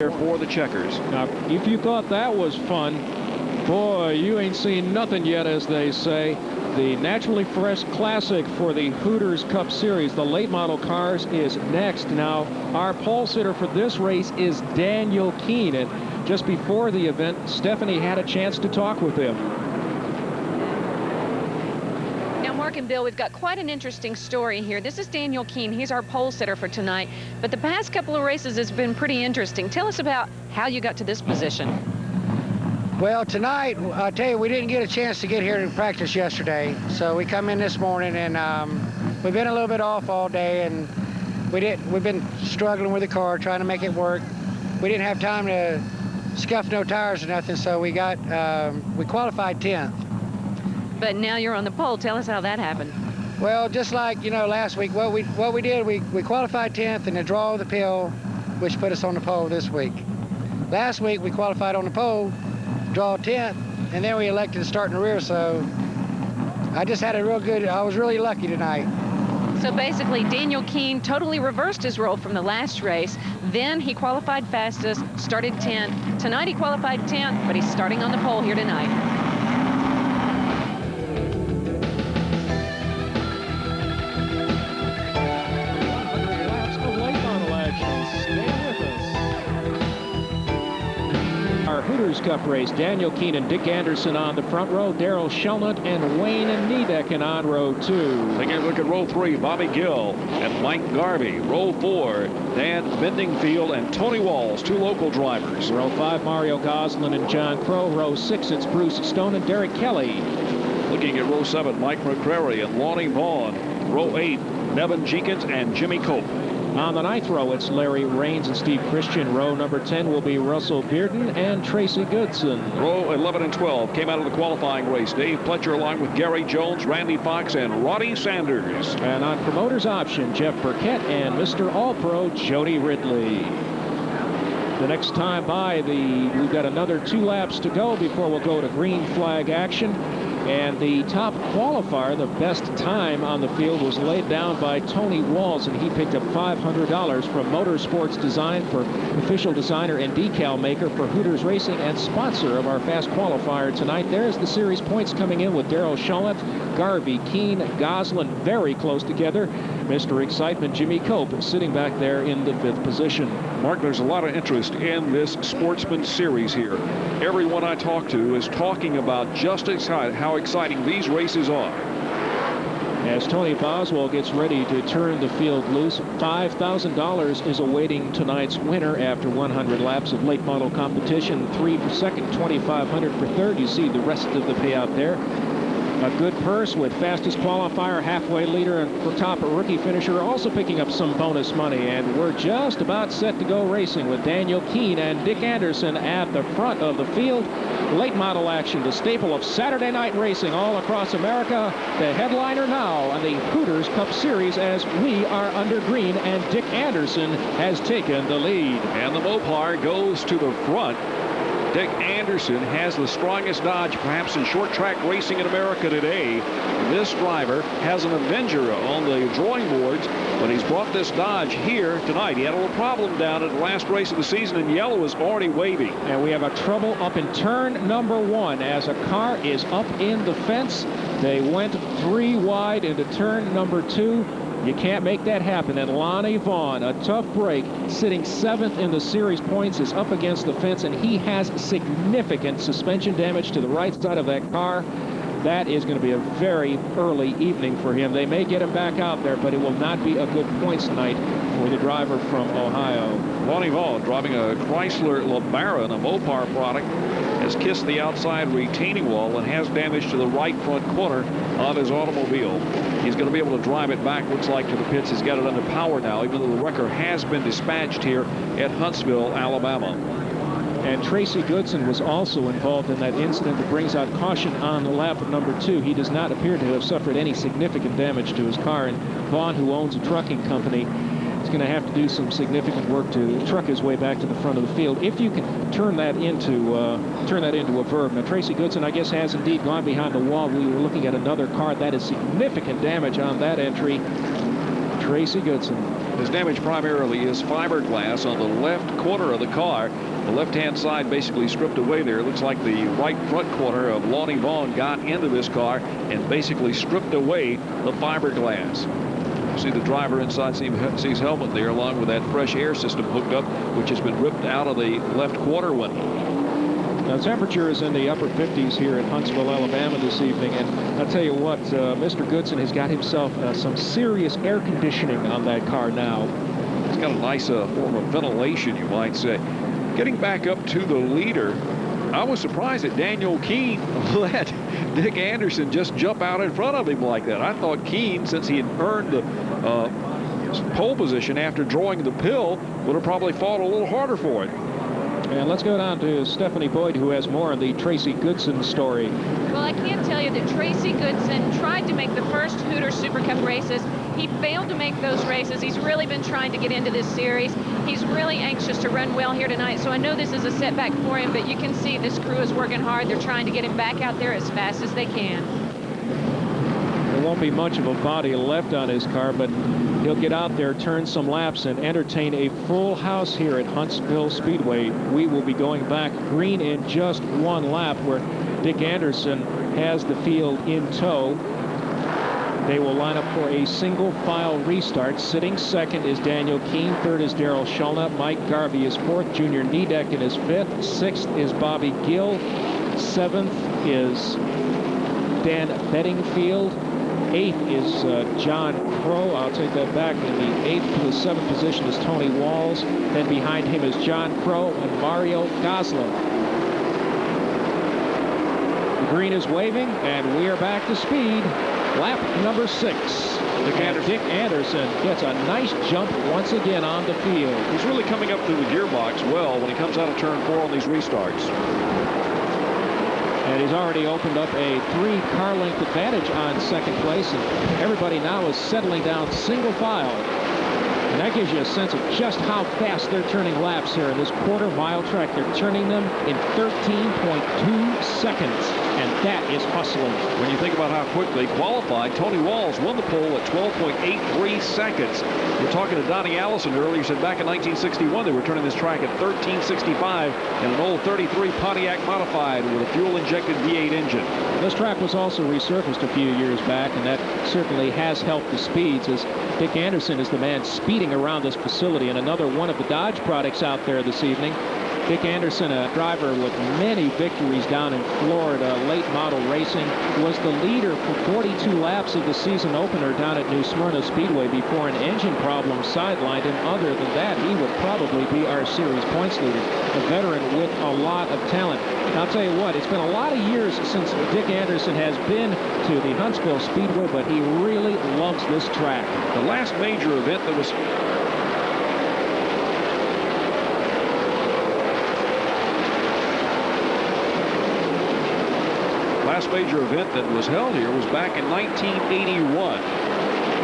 here for the checkers. Now, if you thought that was fun, boy, you ain't seen nothing yet, as they say. The Naturally Fresh Classic for the Hooters Cup Series, the late model cars, is next. Now, our pole sitter for this race is Daniel Keene, and just before the event, Stephanie had a chance to talk with him. Now, Mark and Bill, we've got quite an interesting story here. This is Daniel Keene. He's our pole sitter for tonight. But the past couple of races has been pretty interesting. Tell us about how you got to this position. Well, tonight, I'll tell you, we didn't get a chance to get here to practice yesterday. So we come in this morning, and we've been a little bit off all day, and we've been struggling with the car, trying to make it work. We didn't have time to scuff no tires or nothing, so we qualified 10th. But now you're on the pole. Tell us how that happened. Well, just like, last week, what we did, we qualified 10th in the draw of the pill, which put us on the pole this week. Last week, we qualified on the pole, draw 10th, and then we elected to start in the rear, so I was really lucky tonight. So basically, Daniel Keene totally reversed his role from the last race. Then he qualified fastest, started 10th. Tonight he qualified 10th, but he's starting on the pole here tonight. Our Hooters Cup race, Daniel Keene and Dick Anderson on the front row, Daryl Shelnut and Wayne Niedecken on row 2. Taking a look at row 3, Bobby Gill and Mike Garvey. Row 4, Dan Bendingfield and Tony Walls, 2 local drivers. Row 5, Mario Goslin and John Crow. Row 6, it's Bruce Stone and Derek Kelly. Looking at row 7, Mike McCrary and Lonnie Vaughn. Row 8, Nevin Jenkins and Jimmy Cope. On the 9th row, it's Larry Raines and Steve Christian. Row number 10 will be Russell Bearden and Tracy Goodson. Row 11 and 12 came out of the qualifying race. Dave Pletcher along with Gary Jones, Randy Fox, and Roddy Sanders. And on promoter's option, Jeff Burkett and Mr. All-Pro Jody Ridley. The next time by, we've got another 2 laps to go before we'll go to green flag action. And the top qualifier, the best time on the field, was laid down by Tony Walls, and he picked up $500 from Motorsports Design, for official designer and decal maker for Hooters Racing and sponsor of our fast qualifier tonight. There's the series points coming in with Daryl Shelnut, Garvey, Keene, Goslin very close together. Mr. Excitement, Jimmy Cope, sitting back there in the 5th position. Mark, there's a lot of interest in this Sportsman Series here. Everyone I talk to is talking about just how exciting these races are. As Tony Boswell gets ready to turn the field loose, $5,000 is awaiting tonight's winner after 100 laps of late model competition. 3 for second, $2,500 for third. You see the rest of the payout there. A good purse with fastest qualifier, halfway leader, and for top rookie finisher, also picking up some bonus money. And we're just about set to go racing with Daniel Keene and Dick Anderson at the front of the field. Late model action, the staple of Saturday night racing all across America. The headliner now on the Hooters Cup Series, as we are under green, and Dick Anderson has taken the lead. And the Mopar goes to the front. Dick Anderson has the strongest Dodge perhaps in short track racing in America today. This driver has an Avenger on the drawing boards, but he's brought this Dodge here tonight. He had a little problem down at the last race of the season, and yellow is already waving. And we have a trouble up in turn number 1 as a car is up in the fence. They went 3 wide into turn number 2. You can't make that happen. And Lonnie Vaughn, a tough break, sitting 7th in the series points, is up against the fence, and he has significant suspension damage to the right side of that car. That is going to be a very early evening for him. They may get him back out there, but it will not be a good points night for the driver from Ohio. Lonnie Vaughn, driving a Chrysler LeBaron, a Mopar product, has kissed the outside retaining wall and has damage to the right front corner of his automobile. He's going to be able to drive it back, looks like, to the pits. He's got it under power now, even though the wrecker has been dispatched here at Huntsville, Alabama. And Tracy Goodson was also involved in that incident that brings out caution on lap number 2. He does not appear to have suffered any significant damage to his car. And Vaughn, who owns a trucking company, is going to have to do some significant work to truck his way back to the front of the field, if you can turn that into a verb. Now, Tracy Goodson, I guess, has indeed gone behind the wall. We were looking at another car that is significant damage on that entry. Tracy Goodson. His damage primarily is fiberglass on the left corner of the car. The left-hand side basically stripped away there. It looks like the right front corner of Lonnie Vaughn got into this car and basically stripped away the fiberglass. You see the driver inside, see his helmet there, along with that fresh air system hooked up, which has been ripped out of the left quarter window. Now, temperature is in the upper 50s here in Huntsville, Alabama this evening, and I'll tell you what, Mr. Goodson has got himself some serious air conditioning on that car now. It's got a nice form of ventilation, you might say. Getting back up to the leader, I was surprised that Daniel Keene let Dick Anderson just jump out in front of him like that. I thought Keene, since he had earned the pole position after drawing the pill, would have probably fought a little harder for it. And let's go down to Stephanie Boyd, who has more on the Tracy Goodson story. Well, I can't tell you that Tracy Goodson tried to make the first Hooters Super Cup races. He failed to make those races. He's really been trying to get into this series. He's really anxious to run well here tonight, so I know this is a setback for him, but you can see this crew is working hard. They're trying to get him back out there as fast as they can. There won't be much of a body left on his car, but he'll get out there, turn some laps, and entertain a full house here at Huntsville Speedway. We will be going back green in just one lap, where Dick Anderson has the field in tow. They will line up for a single file restart. Sitting second is Daniel Keene. Third is Daryl Shulnut. Mike Garvey is fourth. Junior Niedecken is fifth. Sixth is Bobby Gill. Seventh is Dan Bedingfield. Eighth is John Crow. I'll take that back. In the eighth to the seventh position is Tony Walls. Then behind him is John Crow and Mario Goslin. The green is waving, and we are back to speed. Lap number 6. Dick Anderson gets a nice jump once again on the field. He's really coming up through the gearbox well when he comes out of turn 4 on these restarts. And he's already opened up a 3-car length advantage on second place, and everybody now is settling down single file. And that gives you a sense of just how fast they're turning laps here in this quarter-mile track. They're turning them in 13.2 seconds, and that is hustling. When you think about how quick they qualified, Tony Walls won the pole at 12.83 seconds. We're talking to Donnie Allison earlier. He said back in 1961 they were turning this track at 13.65 in an old 33 Pontiac Modified with a fuel-injected V8 engine. This track was also resurfaced a few years back, and that certainly has helped the speeds, as Dick Anderson is the man speeding around this facility. And another one of the Dodge products out there this evening. Dick Anderson, a driver with many victories down in Florida, late model racing, was the leader for 42 laps of the season opener down at New Smyrna Speedway before an engine problem sidelined him. Other than that, he would probably be our series points leader, a veteran with a lot of talent. And I'll tell you what, it's been a lot of years since Dick Anderson has been to the Huntsville Speedway, but he really loves this track. The last major event that was held here was back in 1981.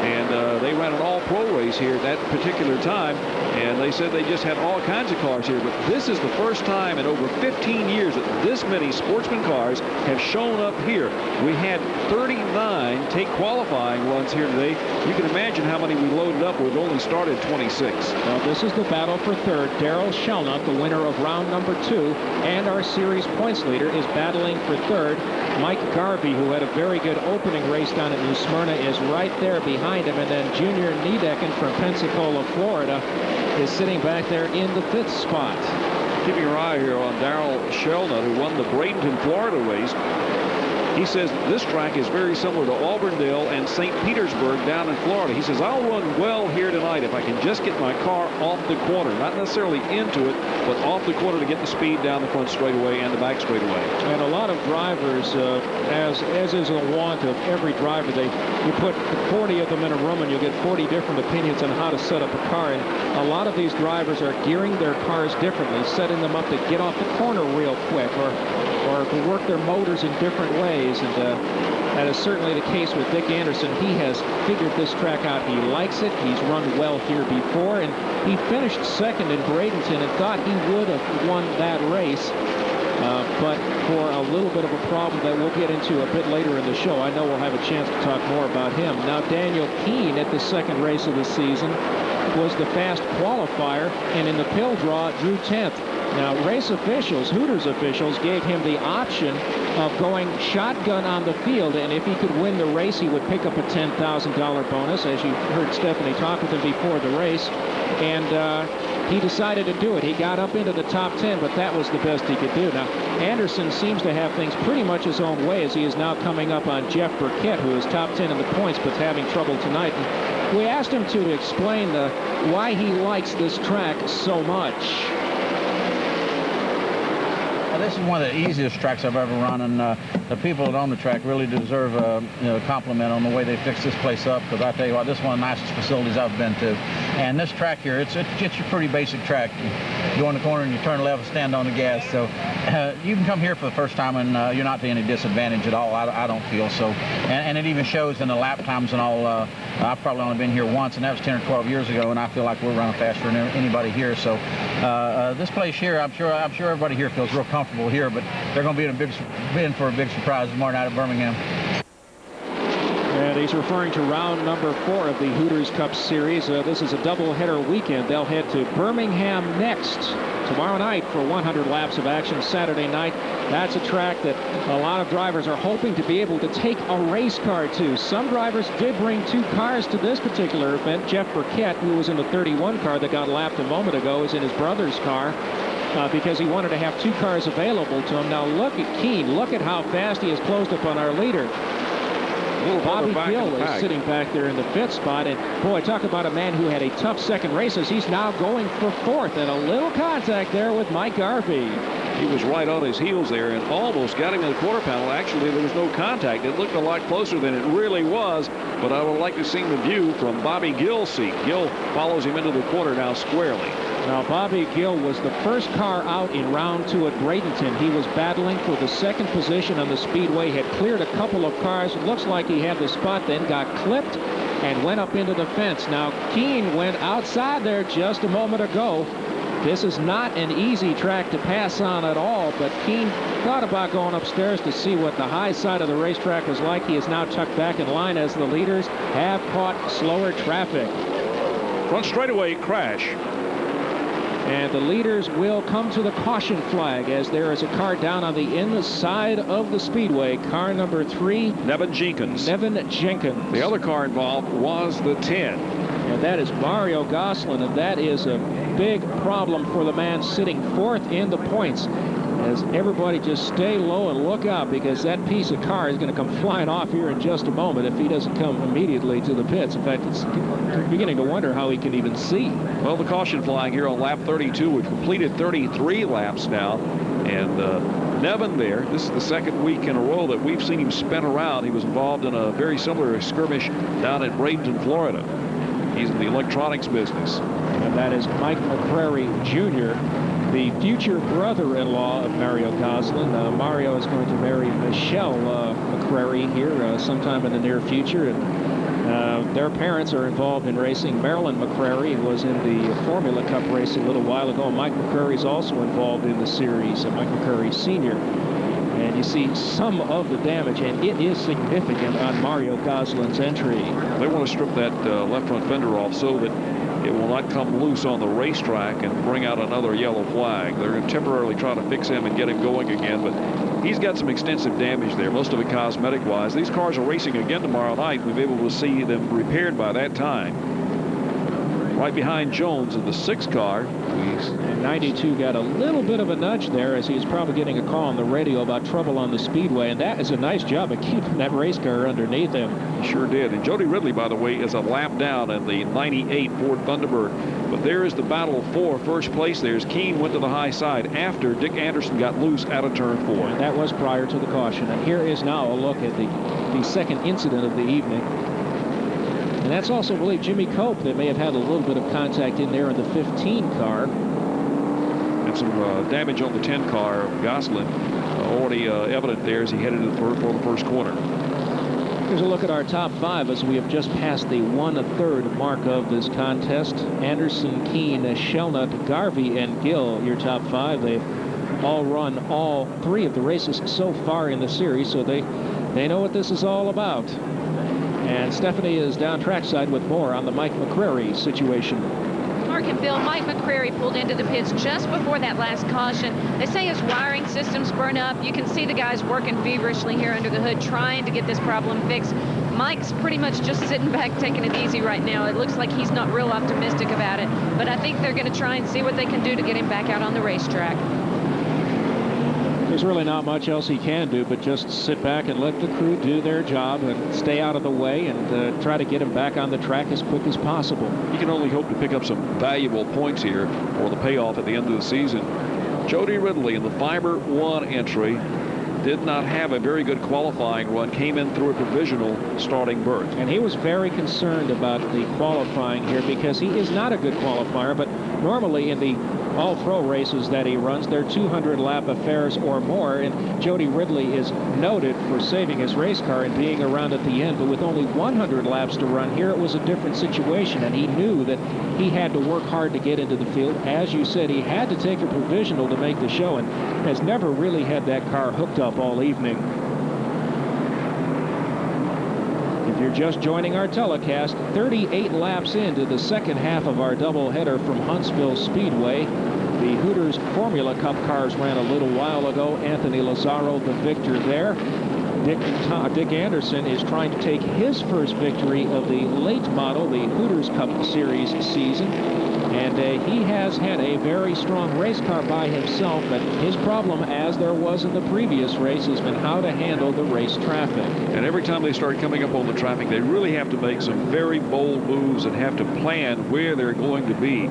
And they ran an all-pro race here at that particular time, and they said they just had all kinds of cars here. But this is the first time in over 15 years that this many sportsman cars have shown up here. We had 39 take qualifying runs here today. You can imagine how many we loaded up. We've only started 26. Well, this is the battle for third. Daryl Shulnut, the winner of round number 2, and our series points leader, is battling for third. Mike Garvey, who had a very good opening race down at New Smyrna, is right there behind him. And then Junior Niedecken from Pensacola, Florida, is sitting back there in the 5th spot. Keeping your eye here on Daryl Shulnut, who won the Bradenton, Florida race. He says this track is very similar to Auburndale and St. Petersburg down in Florida. He says, I'll run well here tonight if I can just get my car off the corner. Not necessarily into it, but off the corner to get the speed down the front straightaway and the back straightaway. And a lot of drivers, as is a want of every driver, you put 40 of them in a room and you'll get 40 different opinions on how to set up a car. And a lot of these drivers are gearing their cars differently, setting them up to get off the corner real quick, or to work their motors in different ways. And that is certainly the case with Dick Anderson. He has figured this track out. He likes it. He's run well here before, and he finished second in Bradenton and thought he would have won that race. But for a little bit of a problem that we'll get into a bit later in the show. I know we'll have a chance to talk more about him. Now Daniel Keene at the second race of the season was the fast qualifier, and in the pill draw drew 10th. Now, race officials, Hooters officials, gave him the option of going shotgun on the field, and if he could win the race, he would pick up a $10,000 bonus, as you heard Stephanie talk with him before the race. And he decided to do it. He got up into the top 10, but that was the best he could do. Now, Anderson seems to have things pretty much his own way, as he is now coming up on Jeff Burkett, who is top 10 in the points, but having trouble tonight. And we asked him to explain why he likes this track so much. This is one of the easiest tracks I've ever run, and the people that own the track really deserve a compliment on the way they fixed this place up, because I tell you what, this is one of the nicest facilities I've been to. And this track here, it's a pretty basic track. You go in the corner and you turn left, stand on the gas. So you can come here for the first time and you're not to any disadvantage at all, I don't feel so. And it even shows in the lap times and all. I've probably only been here once, and that was 10 or 12 years ago, and I feel like we're running faster than anybody here. So this place here, I'm sure everybody here feels real comfortable here, but they're going to be in for a big surprise tomorrow night at Birmingham. And he's referring to round number 4 of the Hooters Cup Series. This is a doubleheader weekend. They'll head to Birmingham next tomorrow night for 100 laps of action Saturday night. That's a track that a lot of drivers are hoping to be able to take a race car to. Some drivers did bring 2 cars to this particular event. Jeff Burkett, who was in the 31 car that got lapped a moment ago, is in his brother's car. Because he wanted to have 2 cars available to him. Now look at Keene. Look at how fast he has closed up on our leader. Bobby Gill is sitting back there in the 5th spot. And boy, talk about a man who had a tough second race, as he's now going for 4th. And a little contact there with Mike Garvey. He was right on his heels there and almost got him in the quarter panel. Actually, there was no contact. It looked a lot closer than it really was, but I would like to see the view from Bobby Gill's seat. Gill follows him into the quarter now squarely. Now, Bobby Gill was the first car out in round 2 at Bradenton. He was battling for the 2nd position on the speedway, had cleared a couple of cars. Looks like he had the spot, then got clipped and went up into the fence. Now, Keene went outside there just a moment ago. This is not an easy track to pass on at all, but Keene thought about going upstairs to see what the high side of the racetrack was like. He is now tucked back in line as the leaders have caught slower traffic. Front straightaway crash. And the leaders will come to the caution flag as there is a car down on the inside of the speedway. Car number 3. Nevin Jenkins. The other car involved was the 10. And that is Mario Gosselin, and that is a big problem for the man sitting 4th in the points. As everybody just stay low and look out, because that piece of car is going to come flying off here in just a moment if he doesn't come immediately to the pits. In fact, it's beginning to wonder how he can even see. Well, the caution flag here on lap 32, which completed 33 laps now. And Nevin there, this is the 2nd week in a row that we've seen him spin around. He was involved in a very similar skirmish down at Bradenton, Florida. He's in the electronics business. And that is Mike McCrary Jr., the future brother-in-law of Mario Gosselin. Mario is going to marry Michelle McCrary here sometime in the near future. And their parents are involved in racing. Marilyn McCrary was in the Formula Cup race a little while ago. Mike McCrary is also involved in the series, Mike McCrary Sr. And you see some of the damage, and it is significant on Mario Gosselin's entry. They want to strip that left front fender off so that it will not come loose on the racetrack and bring out another yellow flag. They're going to temporarily try to fix him and get him going again, but he's got some extensive damage there, most of it cosmetic-wise. These cars are racing again tomorrow night. We'll be able to see them repaired by that time. Right behind Jones in the 6th car. And 92 got a little bit of a nudge there, as he's probably getting a call on the radio about trouble on the speedway, and that is a nice job of keeping that race car underneath him. He sure did. And Jody Ridley, by the way, is a lap down in the 98 Ford Thunderbird. But there is the battle for first place. There's Keene went to the high side after Dick Anderson got loose out of turn 4. And that was prior to the caution. And here is now a look at the 2nd incident of the evening. And that's also, I believe, Jimmy Cope that may have had a little bit of contact in there in the 15 car. And some damage on the 10 car of Gosselin. Already evident there as he headed for the first corner. Here's a look at our top 5 as we have just passed the 1/3 mark of this contest. Anderson, Keene, Shelnut, Garvey, and Gill, your top 5. They've all run all 3 of the races so far in the series, so they know what this is all about. And Stephanie is down trackside with more on the Mike McCrary situation. Mark and Bill, Mike McCreary pulled into the pits just before that last caution. They say his wiring system's burned up. You can see the guys working feverishly here under the hood trying to get this problem fixed. Mike's pretty much just sitting back taking it easy right now. It looks like he's not real optimistic about it, but I think they're going to try and see what they can do to get him back out on the racetrack. There's really not much else he can do but just sit back and let the crew do their job and stay out of the way and try to get him back on the track as quick as possible. You can only hope to pick up some valuable points here for the payoff at the end of the season. Jody Ridley in the Fiber 1 entry did not have a very good qualifying run, came in through a provisional starting berth. And he was very concerned about the qualifying here because he is not a good qualifier, but normally in the all-pro races that he runs, they're 200-lap affairs or more, and Jody Ridley is noted for saving his race car and being around at the end, but with only 100 laps to run here, it was a different situation, and he knew that he had to work hard to get into the field. As you said, he had to take a provisional to make the show and has never really had that car hooked up all evening. If you're just joining our telecast, 38 laps into the second half of our doubleheader from Huntsville Speedway. The Hooters Formula Cup cars ran a little while ago. Anthony Lazzaro, the victor there. Dick Anderson is trying to take his first victory of the late model, the Hooters Cup Series season. And he has had a very strong race car by himself, but his problem, as there was in the previous race, has been how to handle the race traffic. And every time they start coming up on the traffic, they really have to make some very bold moves and have to plan where they're going to be.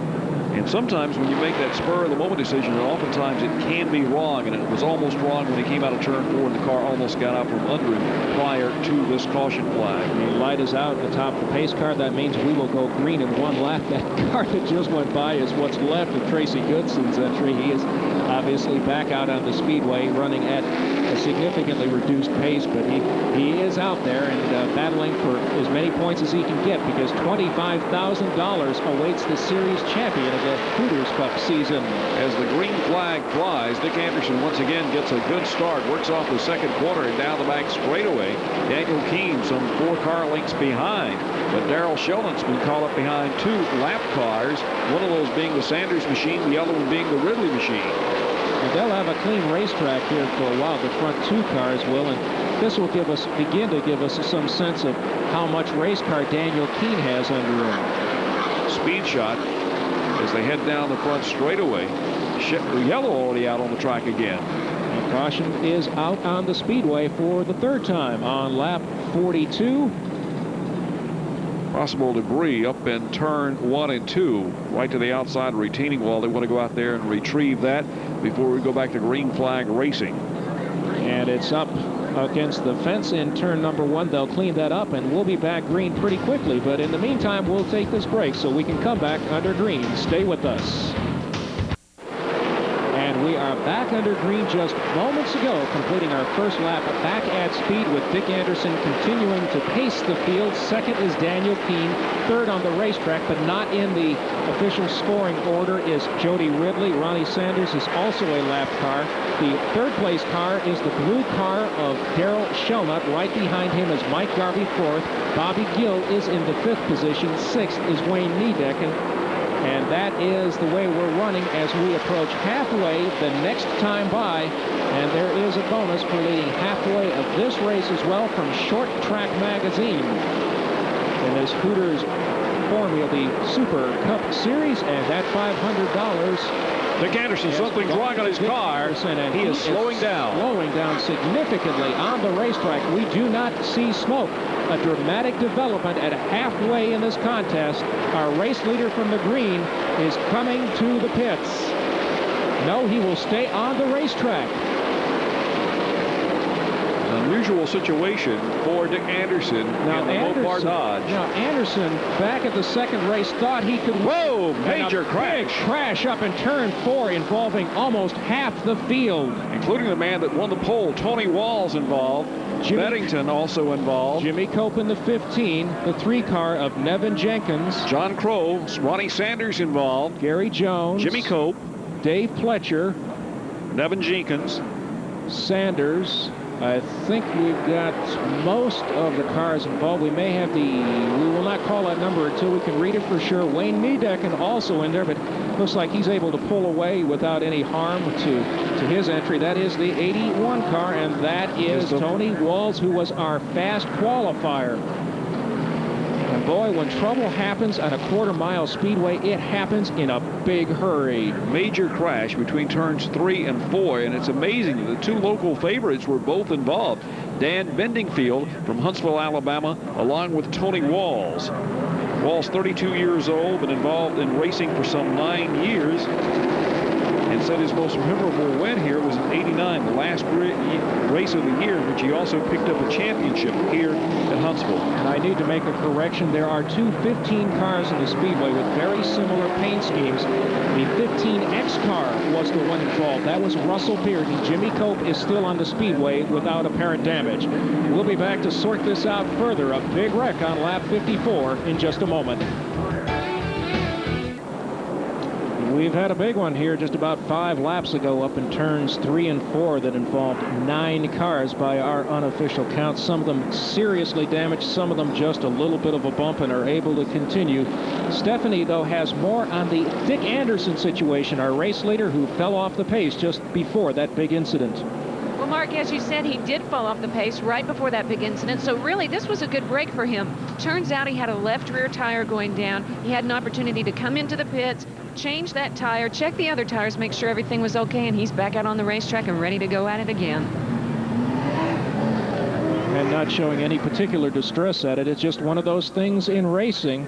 And sometimes when you make that spur-of-the-moment decision, oftentimes it can be wrong, and it was almost wrong when he came out of turn 4 and the car almost got out from under him prior to this caution flag. The light is out at the top of the pace car. That means we will go green in one lap. That car that just went by is what's left of Tracy Goodson's entry. He is obviously back out on the speedway running at a significantly reduced pace, but he is out there and battling for as many points as he can get, because $25,000 awaits the series champion of the Hooters Cup season. As the green flag flies, Dick Anderson once again gets a good start, works off the second corner and down the back straightaway. Daniel Keene some 4 car lengths behind, but Darrell Sheldon's been caught up behind 2 lap cars, one of those being the Sanders machine, the other one being the Ridley machine. And they'll have a clean racetrack here for a while. The front 2 cars will, and this will begin to give us some sense of how much race car Daniel Keene has under him. Speed shot as they head down the front straightaway. Yellow already out on the track again. And caution is out on the speedway for the 3rd time on lap 42. Possible debris up in turn 1 and 2, right to the outside retaining wall. They want to go out there and retrieve that before we go back to green flag racing. And it's up against the fence in turn number 1. They'll clean that up and we'll be back green pretty quickly. But in the meantime, we'll take this break so we can come back under green. Stay with us. And we are back under green just moments ago, completing our first lap back at speed with Dick Anderson continuing to pace the field. Second is Daniel Keene. Third on the racetrack, but not in the official scoring order, is Jody Ridley. Ronnie Sanders is also a lap car. The 3rd place car is the blue car of Darrell Shelnut. Right behind him is Mike Garvey 4th. Bobby Gill is in the 5th position. 6th is Wayne Niedecken. And that is the way we're running as we approach halfway the next time by. And there is a bonus for leading halfway of this race as well from Short Track Magazine. In this Hooters Formula, the Super Cup Series, and that $500. Dick Anderson, something's wrong on his car, and he is slowing down. Slowing down significantly on the racetrack. We do not see smoke. A dramatic development at halfway in this contest. Our race leader from the green is coming to the pits. No, he will stay on the racetrack. Unusual situation for Dick Anderson in the Mopar Dodge. Now Anderson, back at the second race, thought he could... Whoa! Major crash. Crash up in turn 4 involving almost half the field. Including the man that won the pole. Tony Walls involved. Beddington also involved. Jimmy Cope in the 15, the 3 car of Nevin Jenkins. John Crow, Ronnie Sanders involved. Gary Jones. Jimmy Cope. Dave Pletcher. Nevin Jenkins. Sanders. I think we've got most of the cars involved. We may have we will not call that number until we can read it for sure. Wayne Niedecken also in there, but looks like he's able to pull away without any harm to his entry. That is the 81 car, and that is Tony Walls, who was our fast qualifier. And boy, when trouble happens on a quarter-mile speedway, it happens in a big hurry. Major crash between turns 3 and 4, and it's amazing the two local favorites were both involved. Dan Bendingfield from Huntsville, Alabama, along with Tony Walls. Walls, 32 years old, been involved in racing for some 9 years, and said his most memorable win here was in '89, the last race of the year, in which he also picked up a championship here at Huntsville. And I need to make a correction. There are two 15 cars in the Speedway with very similar paint schemes. The 15X car was the one involved. That was Russell Bearden. Jimmy Cope is still on the Speedway without apparent damage. We'll be back to sort this out further. A big wreck on lap 54 in just a moment. We've had a big one here just about 5 laps ago up in turns 3 and 4 that involved 9 cars by our unofficial count. Some of them seriously damaged, some of them just a little bit of a bump and are able to continue. Stephanie, though, has more on the Dick Anderson situation, our race leader who fell off the pace just before that big incident. Well, Mark, as you said, he did fall off the pace right before that big incident, so really this was a good break for him. Turns out he had a left rear tire going down. He had an opportunity to come into the pits, change that tire, check the other tires, make sure everything was okay, and he's back out on the racetrack and ready to go at it again. And not showing any particular distress at it. It's just one of those things in racing.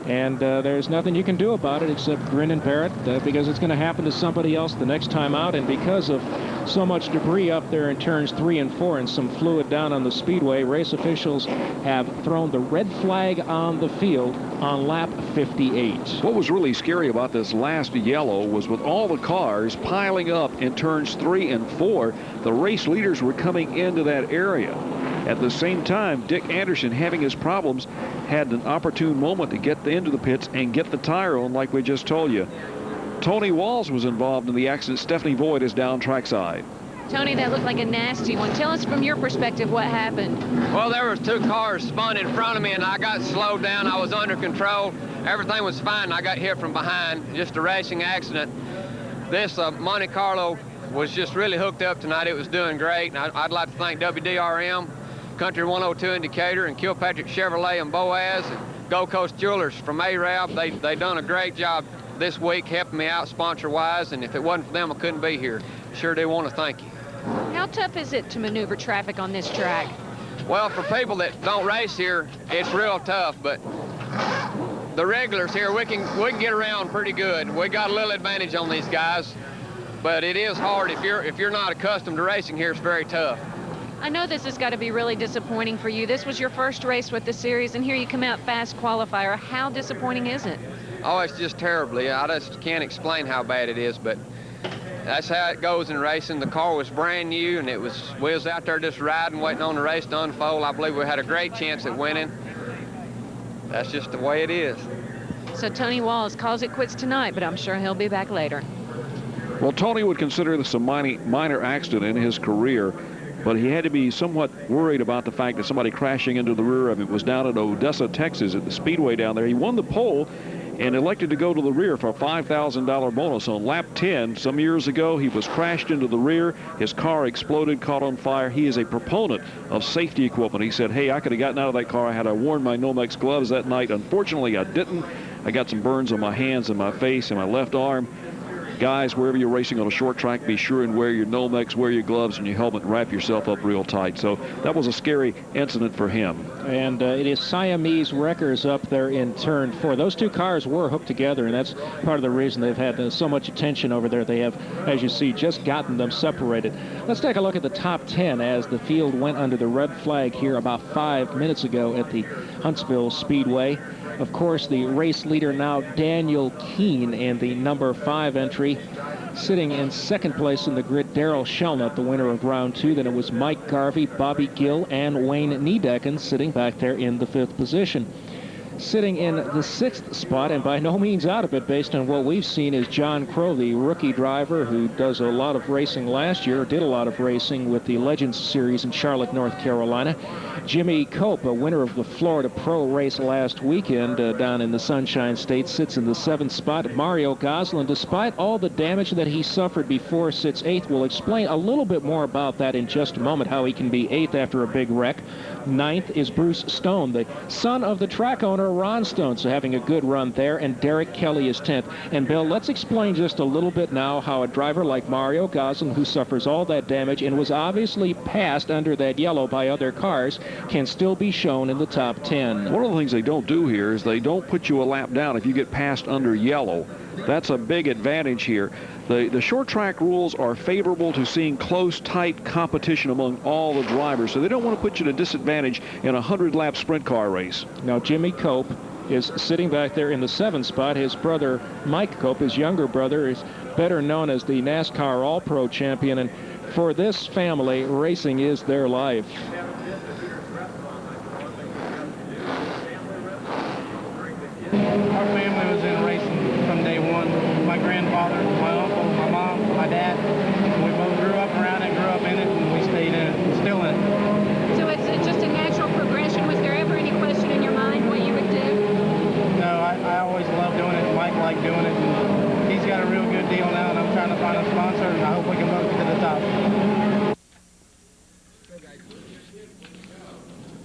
And there's nothing you can do about it except grin and bear it, because it's going to happen to somebody else the next time out. And because of so much debris up there in turns 3 and 4 and some fluid down on the speedway, race officials have thrown the red flag on the field on lap 58. What was really scary about this last yellow was with all the cars piling up in turns 3 and 4, the race leaders were coming into that area. At the same time, Dick Anderson, having his problems, had an opportune moment to get into the pits and get the tire on, like we just told you. Tony Walls was involved in the accident. Stephanie Voigt is down trackside. Tony, that looked like a nasty one. Tell us from your perspective what happened. Well, there was 2 cars spun in front of me, and I got slowed down. I was under control. Everything was fine. I got hit from behind. Just a racing accident. This Monte Carlo was just really hooked up tonight. It was doing great. And I'd like to thank WDRM, Country 102 Indicator, and Kilpatrick Chevrolet and Boaz, and Gold Coast Jewelers from Arab. They done a great job this week helping me out sponsor-wise, and if it wasn't for them, I couldn't be here. Sure do want to thank you. How tough is it to maneuver traffic on this track? Well, for people that don't race here, it's real tough, but the regulars here, we can get around pretty good. We got a little advantage on these guys, but it is hard. If you're not accustomed to racing here, it's very tough. I know this has got to be really disappointing for you. This was your first race with the series, and here you come out fast qualifier. How disappointing is it? Oh, it's just terribly. I just can't explain how bad it is, but that's how it goes in racing. The car was brand new, and we was out there just riding, waiting on the race to unfold. I believe we had a great chance at winning. That's just the way it is. So Tony Walls calls it quits tonight, but I'm sure he'll be back later. Well, Tony would consider this a minor accident in his career, but he had to be somewhat worried about the fact that somebody crashing into the rear of him. It was down at Odessa, Texas, at the Speedway down there. He won the pole and elected to go to the rear for a $5,000 bonus. On lap 10, some years ago, he was crashed into the rear. His car exploded, caught on fire. He is a proponent of safety equipment. He said, hey, I could have gotten out of that car had I worn my Nomex gloves that night. Unfortunately, I didn't. I got some burns on my hands and my face and my left arm. Guys, wherever you're racing on a short track, be sure and wear your Nomex, wear your gloves and your helmet, and wrap yourself up real tight. So that was a scary incident for him. And it is Siamese wreckers up there in turn 4. Those 2 cars were hooked together, and that's part of the reason they've had so much attention over there. They have, as you see, just gotten them separated. Let's take a look at the top 10 as the field went under the red flag here about 5 minutes ago at the Huntsville Speedway. Of course, the race leader now, Daniel Keene, in the number 5 entry. Sitting in second place in the grid, Darrell Shelnut, the winner of round 2. Then it was Mike Garvey, Bobby Gill, and Wayne Niedecken sitting back there in the 5th position. Sitting in the 6th spot, and by no means out of it based on what we've seen, is John Crow, the rookie driver who does a lot of racing last year, did a lot of racing with the Legends Series in Charlotte, North Carolina. Jimmy Cope, a winner of the Florida Pro race last weekend down in the Sunshine State, sits in the 7th spot. Mario Goslin, despite all the damage that he suffered before, sits 8th. We'll explain a little bit more about that in just a moment, how he can be 8th after a big wreck. 9th is Bruce Stone, the son of the track owner Ron Stone, so having a good run there. And Derek Kelly is 10th. And Bill, let's explain just a little bit now how a driver like Mario Goslin, who suffers all that damage and was obviously passed under that yellow by other cars, can still be shown in the top 10. One of the things they don't do here is they don't put you a lap down if you get passed under yellow. That's a big advantage here. The short track rules are favorable to seeing close, tight competition among all the drivers, so they don't want to put you at a disadvantage in a 100-lap sprint car race. Now, Jimmy Cope is sitting back there in the 7th spot. His brother, Mike Cope, his younger brother, is better known as the NASCAR All-Pro champion, and for this family, racing is their life. Our family was in racing from day one. My grandfather, my uncle, my mom, my dad. We both grew up around it, grew up in it, and we stayed in it, and still in it. So it's just a natural progression. Was there ever any question in your mind what you would do? No, I always loved doing it. Mike liked doing it. And he's got a real good deal now, and I'm trying to find a sponsor, and I hope we can both get to the top.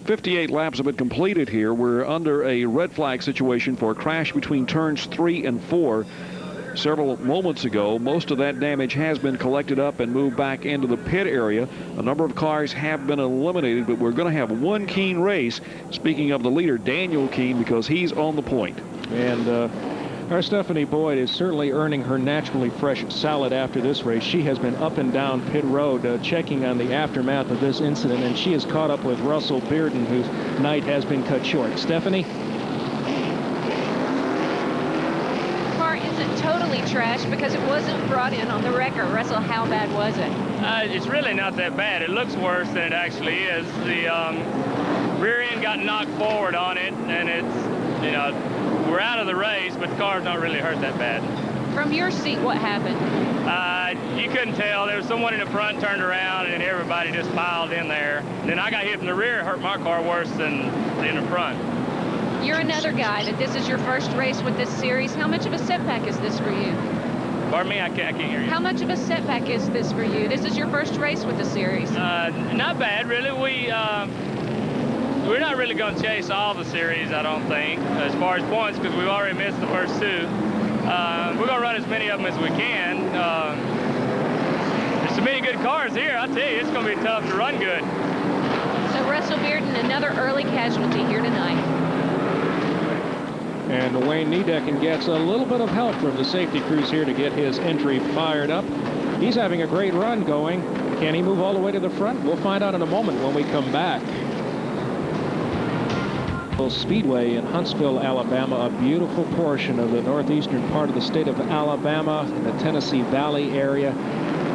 58 laps have been completed here. We're under a red flag situation for a crash between turns 3 and 4 several moments ago. Most of that damage has been collected up and moved back into the pit area. A number of cars have been eliminated, but we're going to have one Keene race. Speaking of the leader, Daniel Keene, because he's on the point. And our Stephanie Boyd is certainly earning her naturally fresh salad after this race. She has been up and down pit road checking on the aftermath of this incident, and she has caught up with Russell Bearden, whose night has been cut short. Stephanie? Car isn't totally trashed because it wasn't brought in on the record. Russell, how bad was it? It's really not that bad. It looks worse than it actually is. The rear end got knocked forward on it, and it's, you know, we're out of the race, but the car's not really hurt that bad. From your seat, what happened? You couldn't tell. There was someone in the front turned around, and everybody just piled in there. And then I got hit from the rear. It hurt my car worse than in the front. You're another guy that this is your first race with this series. How much of a setback is this for you? Pardon me? I can't hear you. How much of a setback is this for you? This is your first race with the series. Not bad, really. We're not really going to chase all the series, I don't think, as far as points, because we've already missed the first 2. We're going to run as many of them as we can. There's so many good cars here. I tell you, it's going to be tough to run good. So Russell Bearden, another early casualty here tonight. And Wayne Niedecken gets a little bit of help from the safety crews here to get his entry fired up. He's having a great run going. Can he move all the way to the front? We'll find out in a moment when we come back. Speedway in Huntsville, Alabama, a beautiful portion of the northeastern part of the state of Alabama in the Tennessee Valley area.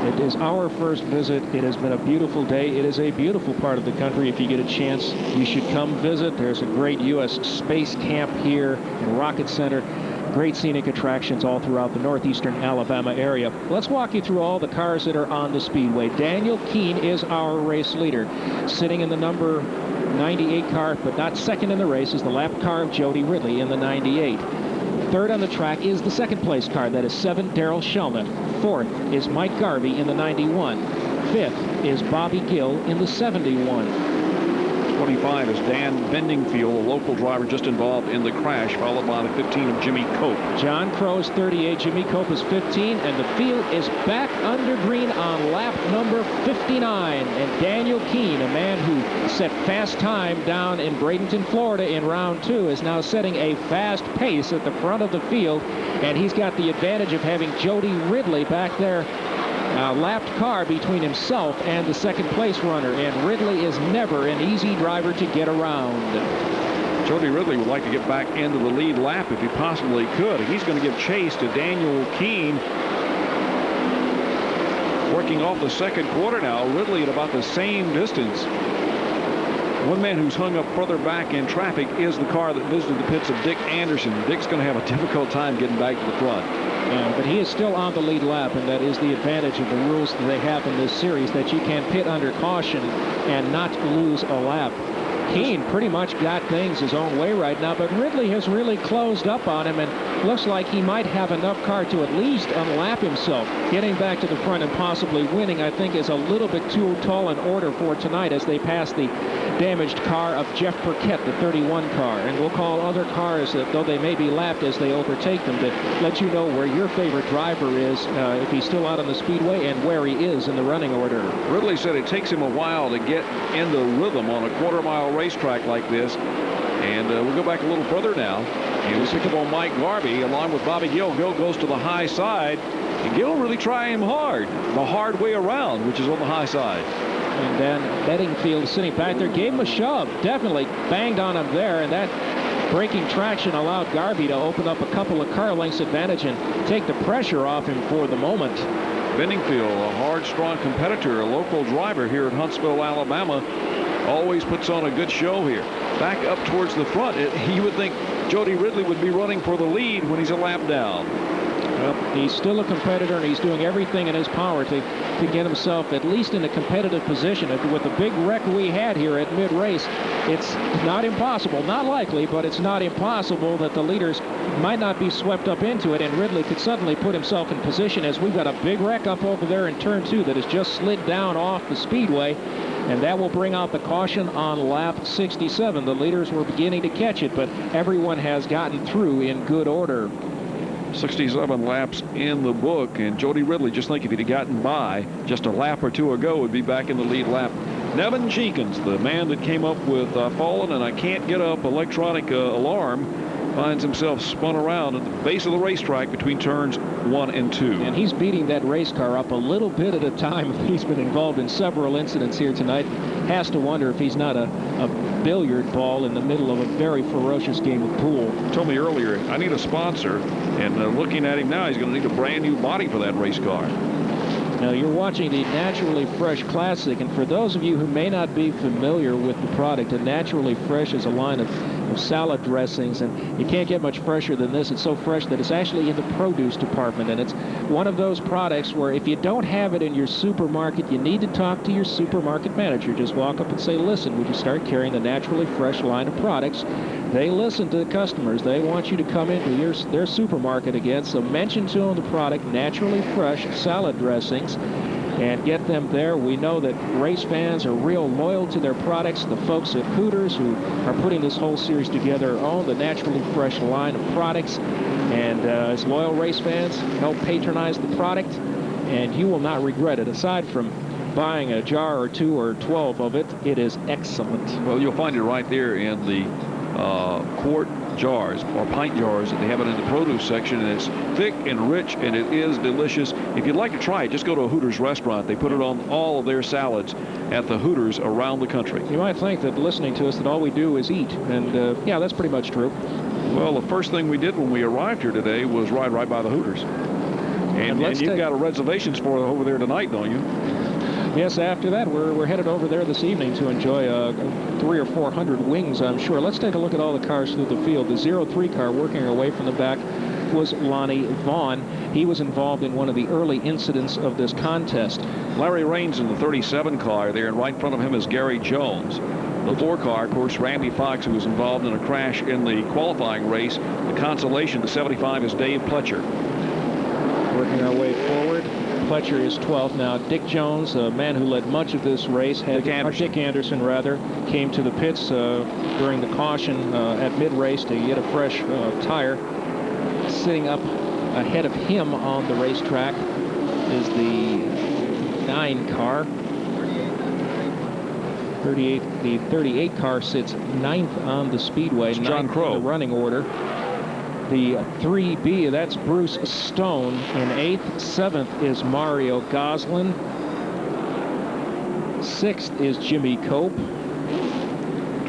It is our first visit. It has been a beautiful day. It is a beautiful part of the country. If you get a chance, you should come visit. There's a great U.S. Space Camp here and Rocket Center. Great scenic attractions all throughout the northeastern Alabama area. Let's walk you through all the cars that are on the Speedway. Daniel Keene is our race leader. Sitting in the number 98 car, but not second in the race, is the lap car of Jody Ridley in the 98. Third on the track is the second place car. That is 7, Darrell Shelnutt. Fourth is Mike Garvey in the 91. Fifth is Bobby Gill in the 71. 25 is Dan Bendingfield, a local driver just involved in the crash, followed by the 15 of Jimmy Cope. John Crow is 38, Jimmy Cope is 15, and the field is back under green on lap number 59. And Daniel Keene, a man who set fast time down in Bradenton, Florida in round 2, is now setting a fast pace at the front of the field, and he's got the advantage of having Jody Ridley back there. Lapped car between himself and the second place runner, and Ridley is never an easy driver to get around. Jody Ridley would like to get back into the lead lap if he possibly could. He's going to give chase to Daniel Keene. Working off the second quarter now, Ridley at about the same distance. One man who's hung up further back in traffic is the car that visited the pits of Dick Anderson. Dick's going to have a difficult time getting back to the front. But he is still on the lead lap, and that is the advantage of the rules that they have in this series, that you can pit under caution and not lose a lap. Keene pretty much got things his own way right now, but Ridley has really closed up on him, and looks like he might have enough car to at least unlap himself. Getting back to the front and possibly winning, I think, is a little bit too tall an order for tonight as they pass the damaged car of Jeff Burkett, the 31 car. And we'll call other cars, though they may be lapped as they overtake them, to let you know where your favorite driver is, if he's still out on the speedway, and where he is in the running order. Ridley said it takes him a while to get into rhythm on a quarter-mile racetrack like this. And we'll go back a little further now. And we'll pick up on Mike Garvey along with Bobby Gill. Gill goes to the high side. And Gill really trying him hard. The hard way around, which is on the high side. And then Bedingfield sitting back there, gave him a shove. Definitely banged on him there. And that braking traction allowed Garvey to open up a couple of car lengths advantage and take the pressure off him for the moment. Bedingfield, a hard, strong competitor, a local driver here at Huntsville, Alabama. Always puts on a good show here. Back up towards the front. You would think Jody Ridley would be running for the lead when he's a lap down. Well, he's still a competitor, and he's doing everything in his power to get himself at least in a competitive position. With the big wreck we had here at mid-race, it's not impossible, not likely, but it's not impossible that the leaders might not be swept up into it, and Ridley could suddenly put himself in position, as we've got a big wreck up over there in turn 2 that has just slid down off the speedway. And that will bring out the caution on lap 67. The leaders were beginning to catch it, but everyone has gotten through in good order. 67 laps in the book, and Jody Ridley, just think if he'd gotten by just a lap or two ago, would be back in the lead lap. Nevin Jenkins, the man that came up with fallen and I can't get up electronic alarm, finds himself spun around at the base of the racetrack between turns 1 and 2. And he's beating that race car up a little bit at a time. He's been involved in several incidents here tonight. Has to wonder if he's not a billiard ball in the middle of a very ferocious game of pool. Told me earlier, I need a sponsor, and looking at him now, he's going to need a brand new body for that race car. Now, you're watching the Naturally Fresh Classic, and for those of you who may not be familiar with the product, a Naturally Fresh is a line of salad dressings, and you can't get much fresher than this. It's so fresh that it's actually in the produce department, and it's one of those products where if you don't have it in your supermarket, you need to talk to your supermarket manager. Just walk up and say, listen, would you start carrying the Naturally Fresh line of products? They listen to the customers. They want you to come into their supermarket again, so mention to them the product, Naturally Fresh salad dressings, and get them there. We know that race fans are real loyal to their products. The folks at Hooters, who are putting this whole series together, own the Naturally Fresh line of products. And as loyal race fans, help patronize the product, and you will not regret it. Aside from buying a jar or 2 or 12 of it, it is excellent. Well, you'll find it right there in the quart jars or pint jars that they have it in the produce section, and it's thick and rich, and it is delicious. If you'd like to try it, just go to a Hooters restaurant. They put it on all of their salads at the Hooters around the country. You might think that listening to us that all we do is eat, and yeah, that's pretty much true. Well, the first thing we did when we arrived here today was ride right by the Hooters. And you've got a reservations for over there tonight, don't you? Yes, after that, we're headed over there this evening to enjoy 300 or 400 wings, I'm sure. Let's take a look at all the cars through the field. The 03 car working her way from the back was Lonnie Vaughn. He was involved in one of the early incidents of this contest. Larry Raines in the 37 car there, and right in front of him is Gary Jones. The 4 car, of course, Randy Fox, who was involved in a crash in the qualifying race. The consolation, the 75, is Dave Pletcher. Working our way forward. Pletcher is 12th now. Dick Jones, a man who led much of this race, Dick Anderson, came to the pits during the caution at mid-race to get a fresh tire. Sitting up ahead of him on the racetrack is the 9 car. The 38 car sits 9th on the speedway, John Crow. In the running order. The 3B, that's Bruce Stone in 8th. 7th is Mario Goslin. 6th is Jimmy Cope.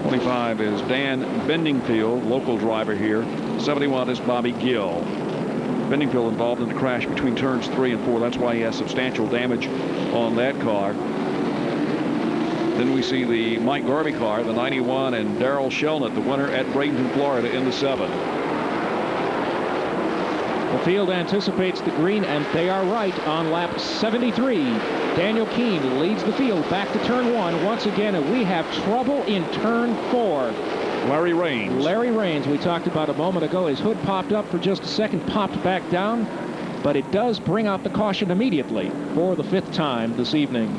25 is Dan Bendingfield, local driver here. 71 is Bobby Gill. Bendingfield involved in the crash between turns 3 and 4. That's why he has substantial damage on that car. Then we see the Mike Garvey car, the 91, and Darrell Shelnut, the winner at Bradenton, Florida, in the 7. The field anticipates the green, and they are right on lap 73. Daniel Keene leads the field back to turn 1 once again, and we have trouble in turn 4. Larry Raines. Larry Raines, we talked about a moment ago. His hood popped up for just a second, popped back down, but it does bring out the caution immediately for the 5th time this evening.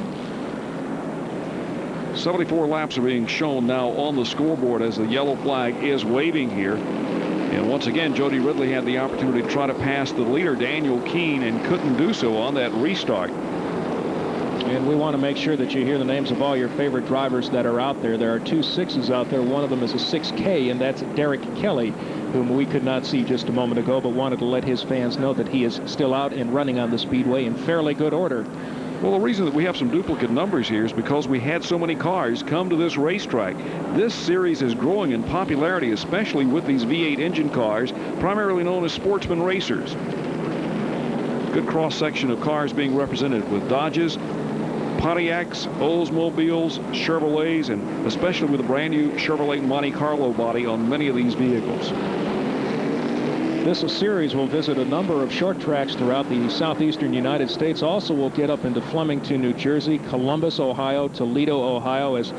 74 laps are being shown now on the scoreboard as the yellow flag is waving here. And once again, Jody Ridley had the opportunity to try to pass the leader, Daniel Keene, and couldn't do so on that restart. And we want to make sure that you hear the names of all your favorite drivers that are out there. There are 2 6s out there. One of them is a 6K, and that's Derek Kelly, whom we could not see just a moment ago, but wanted to let his fans know that he is still out and running on the speedway in fairly good order. Well, the reason that we have some duplicate numbers here is because we had so many cars come to this racetrack. This series is growing in popularity, especially with these V8 engine cars, primarily known as sportsman racers. Good cross-section of cars being represented with Dodges, Pontiacs, Oldsmobiles, Chevrolets, and especially with a brand new Chevrolet Monte Carlo body on many of these vehicles. This series will visit a number of short tracks throughout the southeastern United States. Also, we'll get up into Flemington, New Jersey, Columbus, Ohio, Toledo, Ohio, as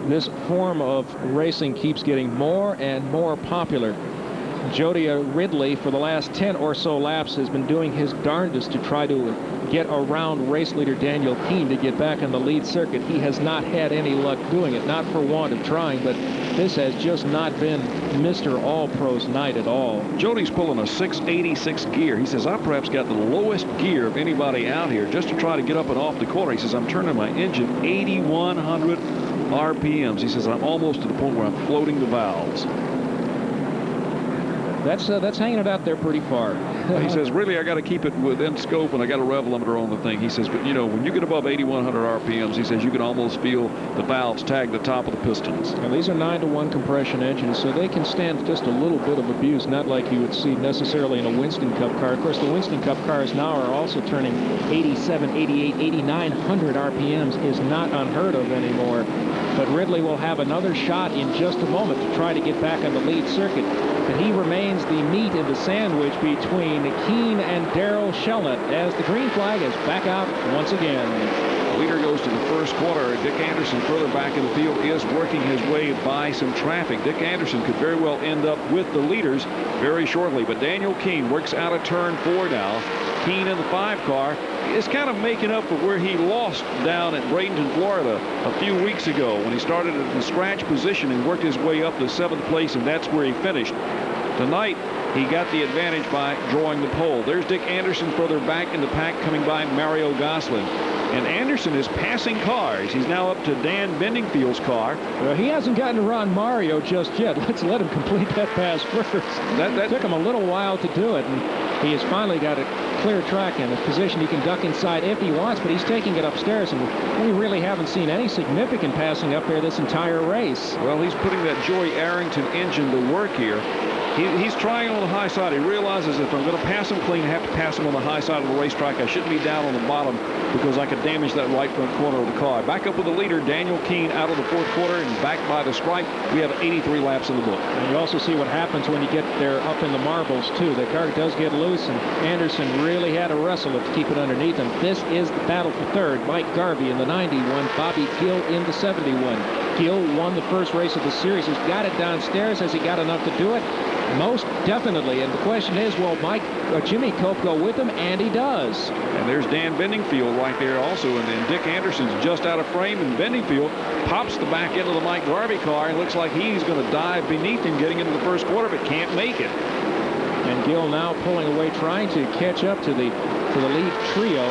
this form of racing keeps getting more and more popular. Jody Ridley, for the last 10 or so laps, has been doing his darndest to try to get around race leader Daniel Keene to get back on the lead circuit. He has not had any luck doing it, not for want of trying, but this has just not been Mr. All-Pro's night at all. Jody's pulling a 686 gear. He says, I perhaps got the lowest gear of anybody out here just to try to get up and off the corner. He says, I'm turning my engine 8,100 RPMs. He says, I'm almost to the point where I'm floating the valves. That's hanging it out there pretty far. He says, really, I got to keep it within scope, and I got a rev limiter on the thing. He says, but you know, when you get above 8,100 RPMs, he says you can almost feel the valves tag the top of the pistons. And these are 9-to-1 compression engines, so they can stand just a little bit of abuse, not like you would see necessarily in a Winston Cup car. Of course, the Winston Cup cars now are also turning 87, 88, 8,900 RPMs is not unheard of anymore. But Ridley will have another shot in just a moment to try to get back on the lead circuit. But he remains the meat in the sandwich between Keene and Darrell Shelnut as the green flag is back out once again. The leader goes to the first corner. Dick Anderson further back in the field is working his way by some traffic. Dick Anderson could very well end up with the leaders very shortly. But Daniel Keene works out of turn 4 now. Keene in the 5 car is kind of making up for where he lost down at Bradenton, Florida a few weeks ago when he started at the scratch position and worked his way up to 7th place, and that's where he finished. Tonight, he got the advantage by drawing the pole. There's Dick Anderson further back in the pack, coming by Mario Gosselin. And Anderson is passing cars. He's now up to Dan Bendingfield's car. Well, he hasn't gotten around Mario just yet. Let's let him complete that pass first. That took him a little while to do it, and he has finally got a clear track in a position he can duck inside if he wants, but he's taking it upstairs, and we really haven't seen any significant passing up there this entire race. Well, he's putting that Joey Arrington engine to work here. He's trying on the high side. He realizes if I'm going to pass him clean, I have to pass him on the high side of the racetrack. I shouldn't be down on the bottom because I could damage that right front corner of the car. Back up with the leader, Daniel Keene, out of the 4th quarter and back by the stripe. We have 83 laps in the book. And you also see what happens when you get there up in the marbles, too. The car does get loose, and Anderson really had to wrestle to keep it underneath him. This is the battle for 3rd. Mike Garvey in the 91, Bobby Gill in the 71. Gill won the first race of the series. He's got it downstairs. Has he got enough to do it? Most definitely. And the question is, will Jimmy Cope go with him? And he does. And there's Dan Bendingfield right there also. And then Dick Anderson's just out of frame. And Bendingfield pops the back end of the Mike Garvey car. And looks like he's going to dive beneath him getting into the first quarter, but can't make it. And Gill now pulling away, trying to catch up to the lead trio,